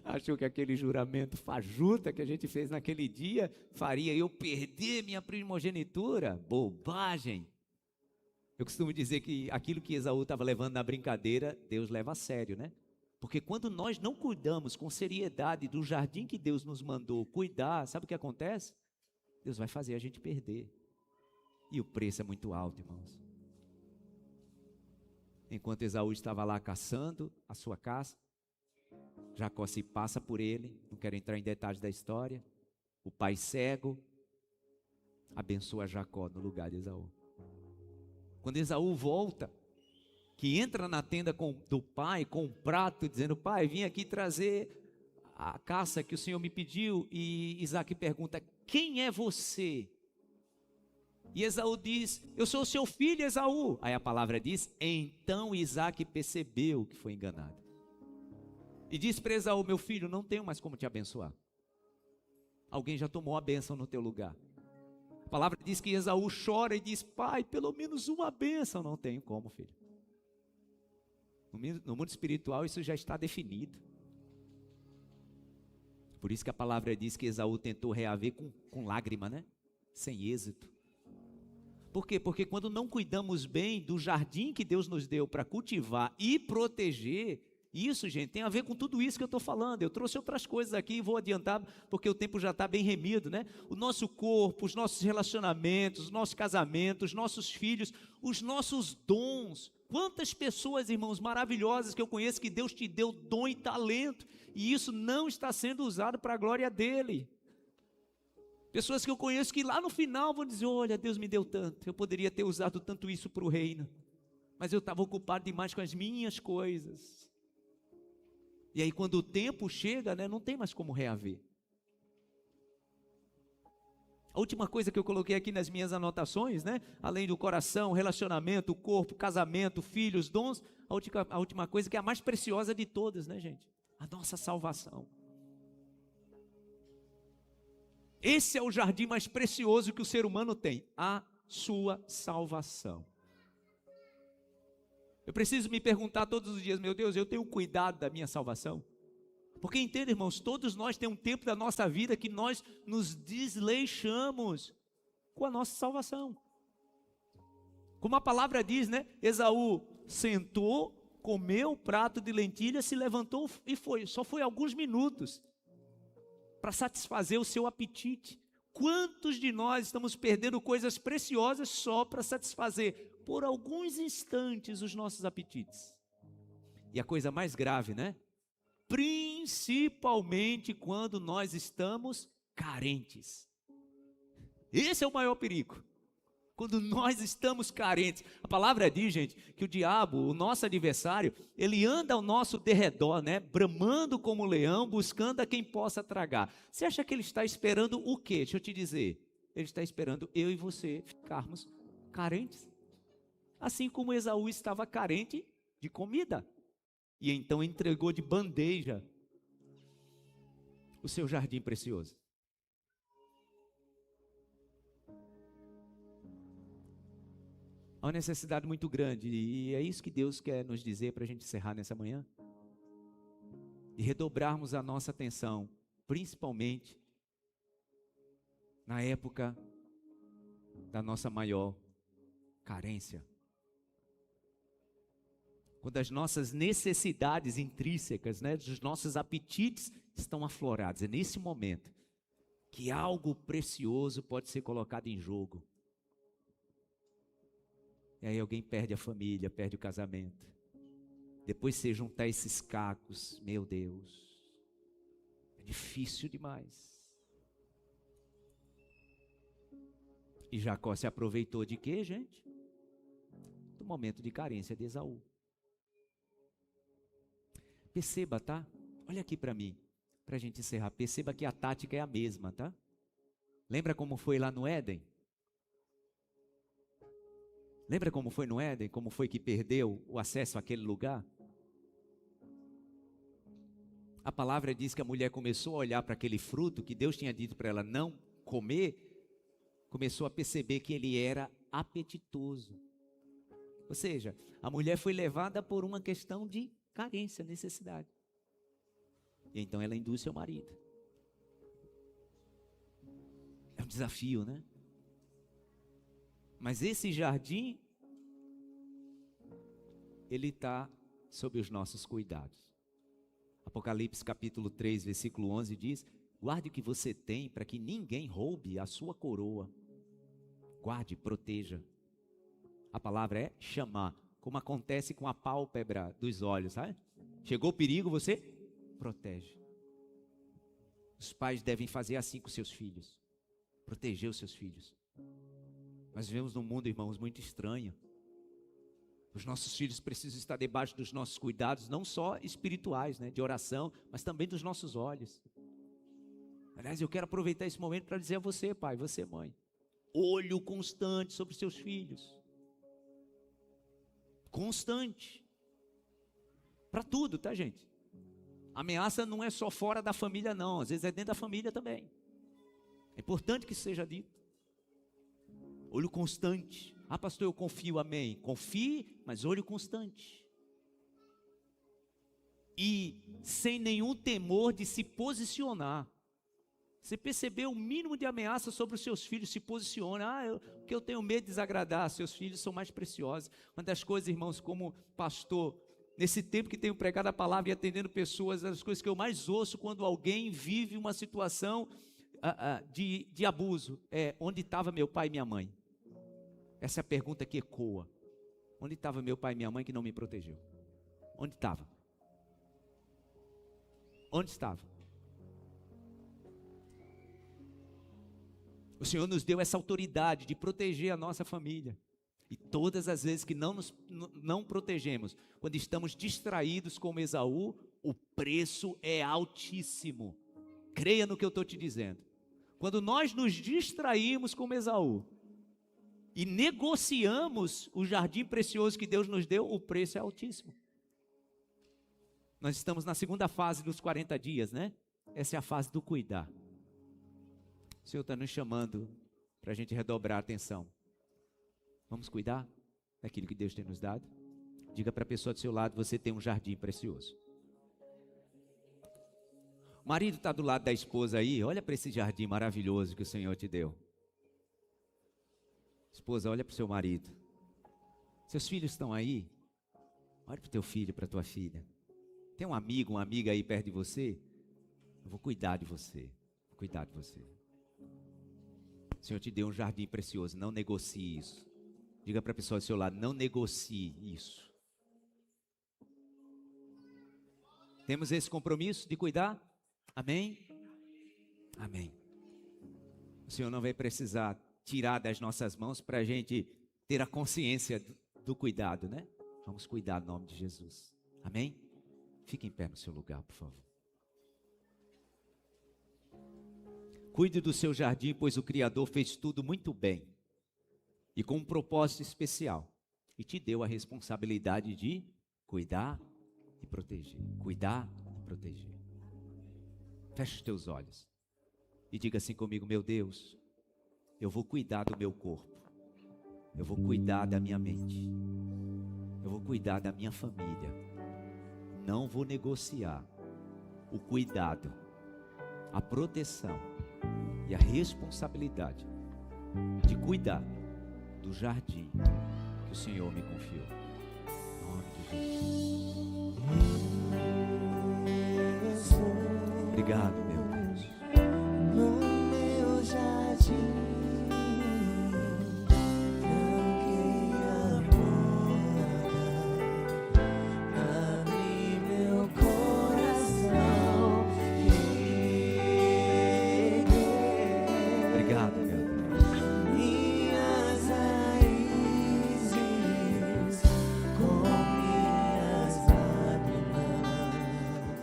achou que aquele juramento fajuta que a gente fez naquele dia faria eu perder minha primogenitura? Bobagem! Eu costumo dizer que aquilo que Esaú estava levando na brincadeira, Deus leva a sério, né? Porque quando nós não cuidamos com seriedade do jardim que Deus nos mandou cuidar, sabe o que acontece? Deus vai fazer a gente perder. E o preço é muito alto, irmãos. Enquanto Esaú estava lá caçando a sua caça, Jacó se passa por ele, não quero entrar em detalhes da história. O pai cego abençoa Jacó no lugar de Esaú. Quando Esaú volta, que entra na tenda do pai com um prato, dizendo, pai, vim aqui trazer a caça que o Senhor me pediu. E Isaac pergunta, quem é você? E Esaú diz, eu sou o seu filho, Esaú. Aí a palavra diz, então Isaac percebeu que foi enganado. E diz para Esaú, meu filho, não tenho mais como te abençoar. Alguém já tomou a bênção no teu lugar. A palavra diz que Esaú chora e diz, pai, pelo menos uma bênção. Não tenho como, filho. No mundo espiritual isso já está definido. Por isso que a palavra diz que Esaú tentou reaver com lágrima, né? Sem êxito. Por quê? Porque quando não cuidamos bem do jardim que Deus nos deu para cultivar e proteger, isso, gente, tem a ver com tudo isso que eu estou falando. Eu trouxe outras coisas aqui e vou adiantar, porque o tempo já está bem remido, né? O nosso corpo, os nossos relacionamentos, os nossos casamentos, os nossos filhos, os nossos dons. Quantas pessoas, irmãos, maravilhosas que eu conheço que Deus te deu dom e talento, e isso não está sendo usado para a glória dele. Pessoas que eu conheço que lá no final vão dizer, olha, Deus me deu tanto, eu poderia ter usado tanto isso para o reino, mas eu estava ocupado demais com as minhas coisas. E aí quando o tempo chega, né, não tem mais como reaver. A última coisa que eu coloquei aqui nas minhas anotações, né, além do coração, relacionamento, o corpo, casamento, filhos, dons, a última coisa que é a mais preciosa de todas, né, gente? A nossa salvação. Esse é o jardim mais precioso que o ser humano tem, a sua salvação. Eu preciso me perguntar todos os dias, meu Deus, eu tenho cuidado da minha salvação? Porque entenda, irmãos, todos nós temos um tempo da nossa vida que nós nos desleixamos com a nossa salvação. Como a palavra diz, né? Esaú sentou, comeu o prato de lentilha, se levantou e foi. Só foi alguns minutos. para satisfazer o seu apetite. Quantos de nós estamos perdendo coisas preciosas só para satisfazer, por alguns instantes, os nossos apetites? E a coisa mais grave, né? Principalmente quando nós estamos carentes. Esse é o maior perigo. Quando nós estamos carentes. A palavra diz, gente, que o diabo, o nosso adversário, ele anda ao nosso derredor, né? Bramando como leão, buscando a quem possa tragar. Você acha que ele está esperando o quê? Deixa eu te dizer. Ele está esperando eu e você ficarmos carentes. Assim como Esaú estava carente de comida. E então entregou de bandeja o seu jardim precioso. Há uma necessidade muito grande, e é isso que Deus quer nos dizer para a gente encerrar nessa manhã. E redobrarmos a nossa atenção, principalmente na época da nossa maior carência. Quando as nossas necessidades intrínsecas, né, dos nossos apetites estão aflorados. É nesse momento que algo precioso pode ser colocado em jogo. E aí alguém perde a família, perde o casamento. Depois você juntar esses cacos, meu Deus, é difícil demais. E Jacó se aproveitou de quê, gente? Do momento de carência de Esaú. Perceba, tá? Olha aqui para mim, para a gente encerrar. Perceba que a tática é a mesma, tá? Lembra como foi lá no Éden? Lembra como foi no Éden? Como foi que perdeu o acesso àquele lugar? A palavra diz que a mulher começou a olhar para aquele fruto que Deus tinha dito para ela não comer, começou a perceber que ele era apetitoso. Ou seja, a mulher foi levada por uma questão de carência, necessidade. E então ela induz seu marido. É um desafio, né? Mas esse jardim, ele está sob os nossos cuidados. Apocalipse capítulo 3, versículo 11 diz: guarde o que você tem para que ninguém roube a sua coroa. Guarde, proteja. A palavra é chamar, como acontece com a pálpebra dos olhos, sabe? Chegou o perigo, você protege. Os pais devem fazer assim com seus filhos. Proteger os seus filhos. Nós vivemos num mundo, irmãos, muito estranho. Os nossos filhos precisam estar debaixo dos nossos cuidados, não só espirituais, né, de oração, mas também dos nossos olhos. Aliás, eu quero aproveitar esse momento para dizer a você, pai, você, mãe, olho constante sobre os seus filhos. Constante. Para tudo, tá, gente? Ameaça não é só fora da família, não. Às vezes é dentro da família também. É importante que isso seja dito. Olho constante. Ah, pastor, eu confio, amém. Confie, mas olho constante. E sem nenhum temor de se posicionar. Você percebeu o mínimo de ameaça sobre os seus filhos, se posiciona. Porque eu tenho medo de desagradar. Seus filhos são mais preciosos. Uma das coisas, irmãos, como pastor, nesse tempo que tenho pregado a palavra e atendendo pessoas, as coisas que eu mais ouço quando alguém vive uma situação de abuso é: onde estava meu pai e minha mãe? Essa é a pergunta que ecoa. Onde estava meu pai e minha mãe que não me protegeu? Onde estava? Onde estava? O Senhor nos deu essa autoridade de proteger a nossa família. E todas as vezes que não protegemos, quando estamos distraídos como Esaú, o preço é altíssimo. Creia no que eu estou te dizendo. Quando nós nos distraímos como Esaú e negociamos o jardim precioso que Deus nos deu, o preço é altíssimo. Nós estamos na segunda fase dos 40 dias, né? Essa é a fase do cuidar. O Senhor está nos chamando para a gente redobrar a atenção. Vamos cuidar daquilo que Deus tem nos dado? Diga para a pessoa do seu lado: você tem um jardim precioso. O marido está do lado da esposa aí, olha para esse jardim maravilhoso que o Senhor te deu. Esposa, olha para o seu marido. Seus filhos estão aí? Olha para o teu filho, para a tua filha. Tem um amigo, uma amiga aí perto de você? Eu vou cuidar de você. cuidar de você. O Senhor te deu um jardim precioso, não negocie isso. Diga para a pessoa ao seu lado, não negocie isso. Temos esse compromisso de cuidar? Amém? Amém. O Senhor não vai precisar tirar das nossas mãos para a gente ter a consciência do cuidado, né? Vamos cuidar no nome de Jesus. Amém? Fique em pé no seu lugar, por favor. Cuide do seu jardim, pois o Criador fez tudo muito bem e com um propósito especial. E te deu a responsabilidade de cuidar e proteger. Cuidar e proteger. Feche os teus olhos e diga assim comigo: meu Deus, eu vou cuidar do meu corpo. Eu vou cuidar da minha mente. Eu vou cuidar da minha família. Não vou negociar o cuidado, a proteção e a responsabilidade de cuidar do jardim que o Senhor me confiou. Em nome de Jesus. Obrigado, meu Deus. No meu jardim, tranquei a porta, abri meu coração, Obrigado, meu Deus. minhas raízes com minhas lágrimas,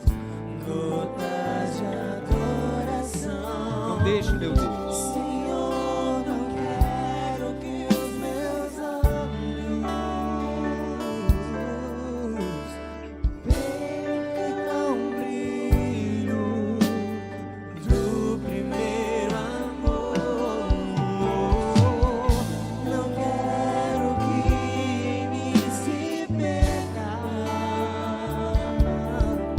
gotas de adoração. Não deixe, meu Deus. Senhor, não quero que os meus olhos percam o brilho do primeiro amor. Não quero que me se perca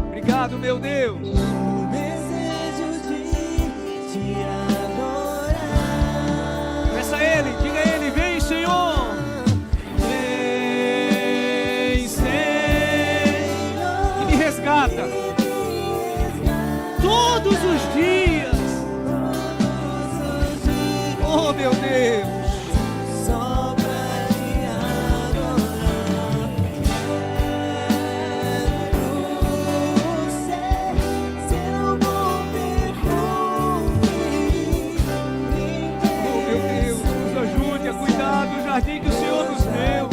Obrigado, meu Deus. o desejo de te adorar. Peça a Ele, diga a Ele: vem, Senhor. Vem, Senhor. E me resgata todos os dias. Oh, meu Deus. Só pra te adorar, quero ser um bom perfume. Oh, meu Deus, nos ajude a cuidar do jardim que o Senhor nos deu.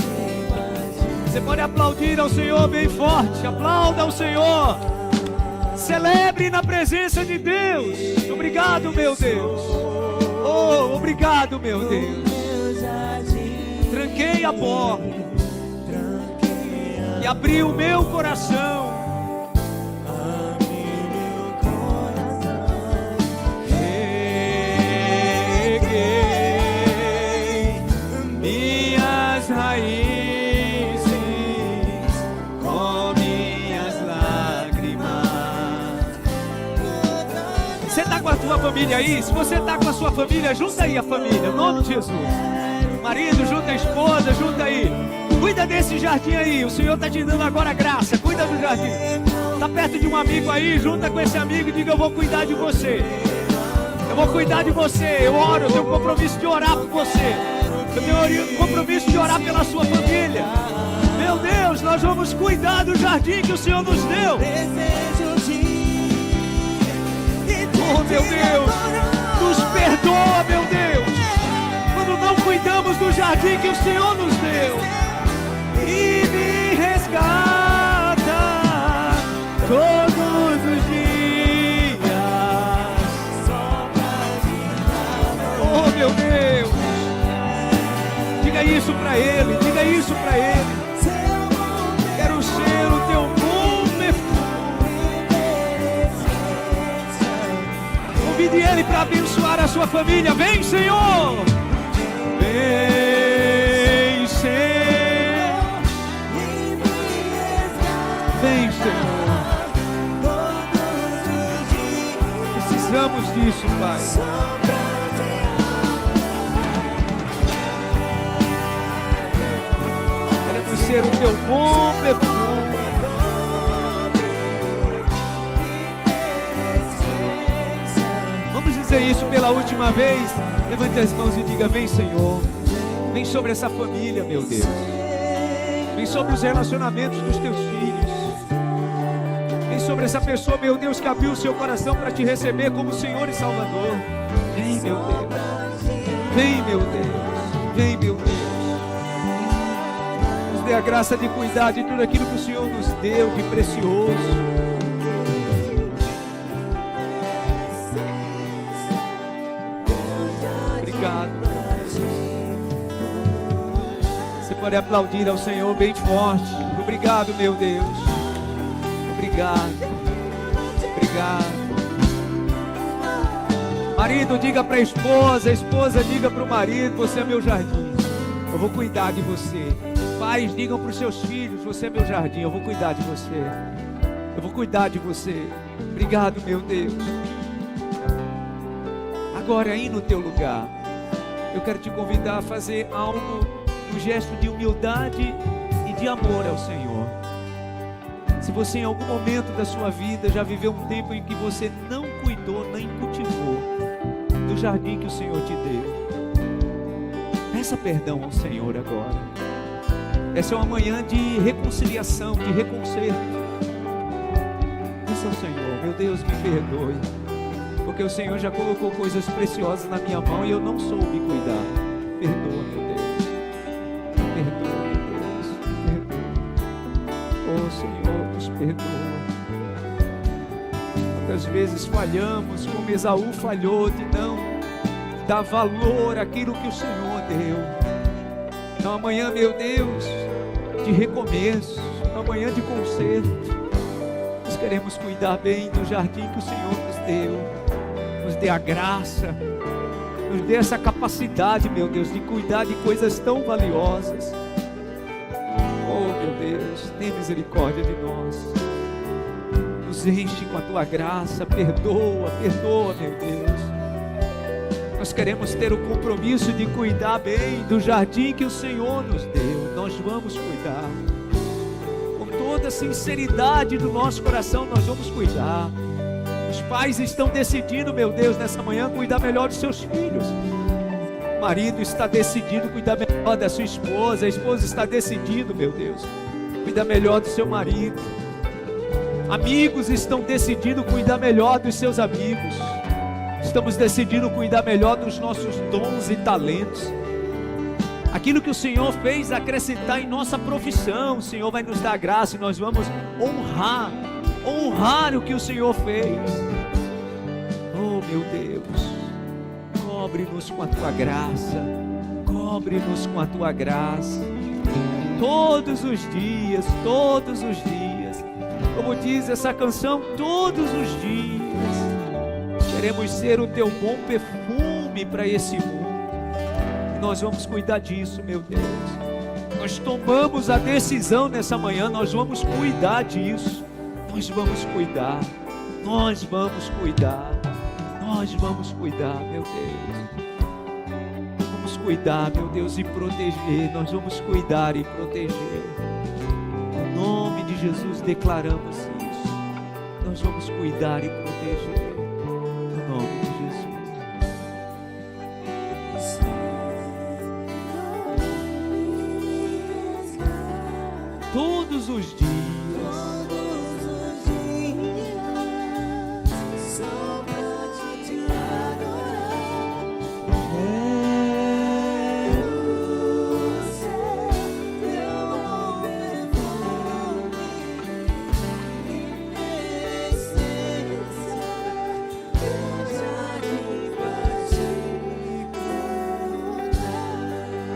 Você pode aplaudir ao Senhor bem forte. Aplauda ao Senhor. Celebre na presença de Deus. Obrigado, meu Deus. Oh, obrigado, meu Deus. Meu jardim, Tranquei a porta e abri o meu coração. abri meu coração. Reguei minhas raízes com minhas lágrimas. Você está com a tua família aí? Se você está com a sua família, junta aí a família, em nome de Jesus. Marido, junta a esposa, junta aí. Cuida desse jardim aí, o Senhor está te dando agora graça. Cuida do jardim. Está perto de um amigo aí, junta com esse amigo e diga: eu vou cuidar de você. Eu vou cuidar de você. Eu oro, eu tenho um compromisso de orar por você. Eu tenho um compromisso de orar pela sua família. Meu Deus, nós vamos cuidar do jardim que o Senhor nos deu. Desejo de Oh, meu Deus, nos perdoa, meu Deus, quando não cuidamos do jardim que o Senhor nos deu. E me resgata todos os dias. Oh, meu Deus, diga isso pra Ele, diga isso pra Ele. Quero ser o teu bom perfume. Convide Ele para abençoar a sua família. Vem, Senhor. Vem, Senhor. Vem, Senhor. Precisamos disso, Pai. Queremos ser o teu bom perfume. Vamos fazer isso pela última vez, levante as mãos e diga: vem, Senhor. Vem sobre essa família, meu Deus. Vem sobre os relacionamentos dos teus filhos. Vem sobre essa pessoa, meu Deus, que abriu o seu coração para te receber como Senhor e Salvador. Vem, meu Deus. Vem, meu Deus. Vem, meu Deus. Nos dê a graça de cuidar de tudo aquilo que o Senhor nos deu de precioso. Você pode aplaudir ao Senhor bem forte. Obrigado, meu Deus. Obrigado. Obrigado. Marido, diga para a esposa diga para o marido: você é meu jardim, eu vou cuidar de você. Pais, digam para os seus filhos: você é meu jardim, eu vou cuidar de você. Eu vou cuidar de você. Obrigado, meu Deus. Agora, aí no teu lugar, eu quero te convidar a fazer algo, um gesto de humildade e de amor ao Senhor. Se você em algum momento da sua vida já viveu um tempo em que você não cuidou nem cultivou do jardim que o Senhor te deu, peça perdão ao Senhor agora. Essa é uma manhã de reconciliação, de reconcerto. Peça ao Senhor: meu Deus, me perdoe, porque o Senhor já colocou coisas preciosas na minha mão e eu não soube cuidar. Perdoa, meu Deus. Perdoa, meu Deus. Perdoa. Oh, Senhor, nos perdoa. Quantas vezes falhamos, como Esaú falhou, de não dar valor àquilo que o Senhor deu. Então amanhã, meu Deus, de recomeço, amanhã de conserto, nós queremos cuidar bem do jardim que o Senhor nos deu. Nos dê a graça, nos dê essa capacidade, meu Deus, de cuidar de coisas tão valiosas. Oh, meu Deus, tem misericórdia de nós. Nos enche com a tua graça. Perdoa, perdoa, meu Deus. Nós queremos ter o compromisso de cuidar bem do jardim que o Senhor nos deu. Nós vamos cuidar com toda a sinceridade do nosso coração. Nós vamos cuidar. Os pais estão decidindo, meu Deus, nessa manhã, cuidar melhor dos seus filhos. O marido está decidido cuidar melhor da sua esposa. A esposa está decidindo, meu Deus, cuidar melhor do seu marido. Amigos estão decidindo cuidar melhor dos seus amigos. Estamos decidindo cuidar melhor dos nossos dons e talentos. Aquilo que o Senhor fez acrescentar em nossa profissão, o Senhor vai nos dar graça e nós vamos honrar o que o Senhor fez. Oh, meu Deus, cobre-nos com a tua graça, cobre-nos com a tua graça, todos os dias, como diz essa canção, todos os dias, queremos ser o teu bom perfume para esse mundo, e nós vamos cuidar disso, meu Deus. Nós tomamos a decisão nessa manhã, nós vamos cuidar disso. Nós vamos cuidar, nós vamos cuidar, nós vamos cuidar, meu Deus. Vamos cuidar, meu Deus, e proteger. Nós vamos cuidar e proteger. Em nome de Jesus declaramos isso. Nós vamos cuidar e proteger. Em nome de Jesus. Todos os dias.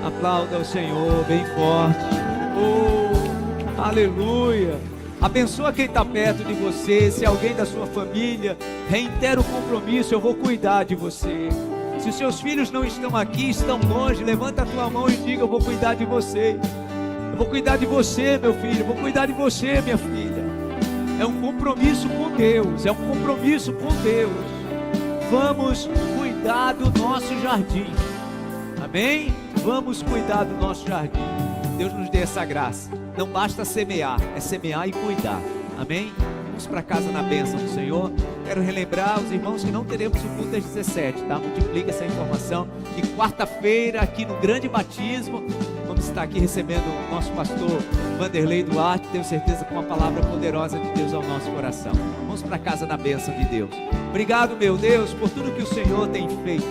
Aplauda o Senhor bem forte. Oh, aleluia. Abençoa quem está perto de você. Se alguém da sua família, reitera o compromisso: eu vou cuidar de você. Se os seus filhos não estão aqui, estão longe, levanta a tua mão e diga: eu vou cuidar de você. Eu vou cuidar de você, meu filho. Eu vou cuidar de você, minha filha. É um compromisso com Deus. É um compromisso com Deus. Vamos cuidar do nosso jardim. Amém? Vamos cuidar do nosso jardim. Deus nos dê essa graça. Não basta semear, é semear e cuidar. Amém? Vamos para casa na bênção do Senhor. Quero relembrar os irmãos que não teremos o culto às 17, tá? Multiplica essa informação. E quarta-feira, aqui no grande batismo, vamos estar aqui recebendo o nosso pastor Vanderlei Duarte. Tenho certeza com uma palavra poderosa de Deus ao nosso coração. Vamos para casa na bênção de Deus. Obrigado, meu Deus, por tudo que o Senhor tem feito,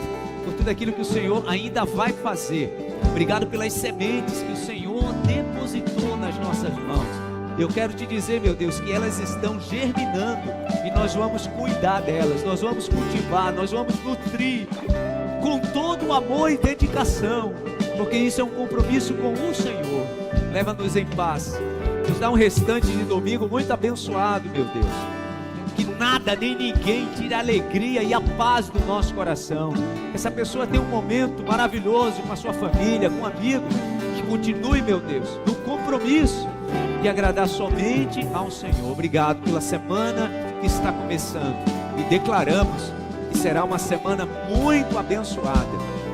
por tudo aquilo que o Senhor ainda vai fazer. Obrigado pelas sementes que o Senhor depositou nas nossas mãos. Eu quero te dizer, meu Deus, que elas estão germinando e nós vamos cuidar delas, nós vamos cultivar, nós vamos nutrir com todo o amor e dedicação, porque isso é um compromisso com o Senhor. Leva-nos em paz, nos dá um restante de domingo muito abençoado, meu Deus. Que nada nem ninguém tire a alegria e a paz do nosso coração. Que essa pessoa tenha um momento maravilhoso com a sua família, com amigos. Que continue, meu Deus, no compromisso de agradar somente ao Senhor. Obrigado pela semana que está começando. E declaramos que será uma semana muito abençoada.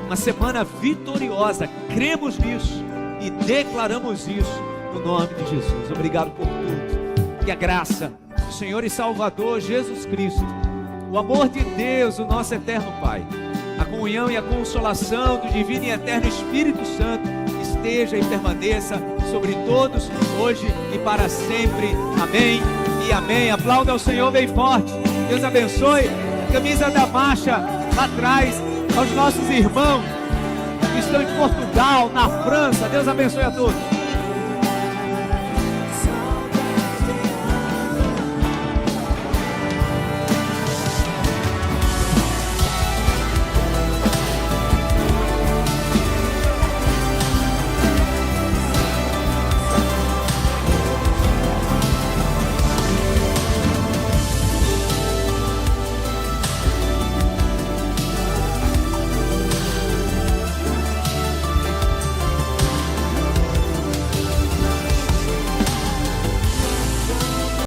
Uma semana vitoriosa. Cremos nisso e declaramos isso no nome de Jesus. Obrigado por tudo. Que a graça do Senhor e Salvador Jesus Cristo, o amor de Deus, o nosso eterno Pai, a comunhão e a consolação do divino e eterno Espírito Santo esteja e permaneça sobre todos, hoje e para sempre. Amém e amém. Aplauda ao Senhor bem forte. Deus abençoe. Camisa da marcha lá atrás, aos nossos irmãos que estão em Portugal, na França. Deus abençoe a todos.